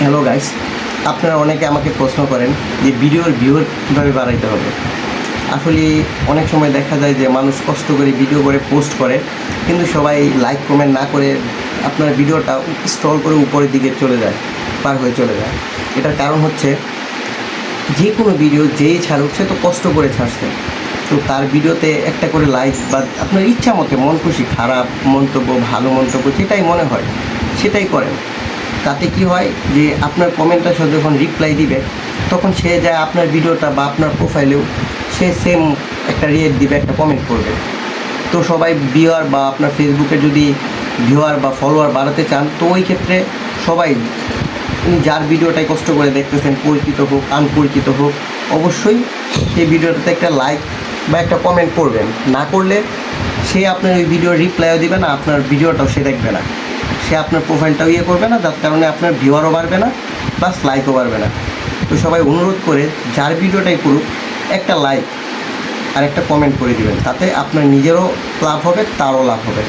Hello guys, আপনারা অনেকে আমাকে প্রশ্ন করেন যে ভিডিওর ভিউর কীভাবে বাড়াইতে হবে। আসলে অনেক সময় দেখা যায় যে মানুষ কষ্ট করে ভিডিও করে পোস্ট করে, কিন্তু সবাই লাইক কমেন্ট না করে আপনার ভিডিওটা স্ক্রল করে উপরের দিকে চলে যায়, পার হয়ে চলে যায়। এটার কারণ হচ্ছে যে কোনো ভিডিও যেই ছাড়ুক সে তো কষ্ট করে ছাড়ছে, তো তার ভিডিওতে একটা করে লাইক বা আপনার ইচ্ছা মতে মন খুশি খারাপ মন্তব্য ভালো মন্তব্য যেটাই মনে হয় সেটাই করেন। তাতে কি হয় যে আপনার কমেন্টটা সে যখন রিপ্লাই দিবে তখন সে যায় আপনার ভিডিওটা বা আপনার প্রোফাইলেও সে সেম একটা রিয়েক্ট দিবে, একটা কমেন্ট করবে। তো সবাই ভিউয়ার বা আপনার ফেসবুকে যদি ভিউয়ার বা ফলোয়ার বাড়াতে চান, তো ওই ক্ষেত্রে সবাই যার ভিডিওটাই কষ্ট করে দেখতেছেন, পরিচিত হোক আনপরিচিত হোক, অবশ্যই সেই ভিডিওটাতে একটা লাইক বা একটা কমেন্ট করবেন। না করলে সে আপনার ওই ভিডিওর রিপ্লাইও দিবে না, আপনার ভিডিওটাও সে দেখবে না, সে আপনার প্রোফাইলটাও করবে না, যার কারণে আপনার ভিউয়ারও বাড়বে না প্লাস লাইকও বাড়বে না। তো সবাই অনুরোধ করে যার ভিডিওটাই করুক একটা লাইক আর একটা কমেন্ট করে দিবেন, তাতে আপনার নিজেরও লাভ হবে, তারও লাভ হবে।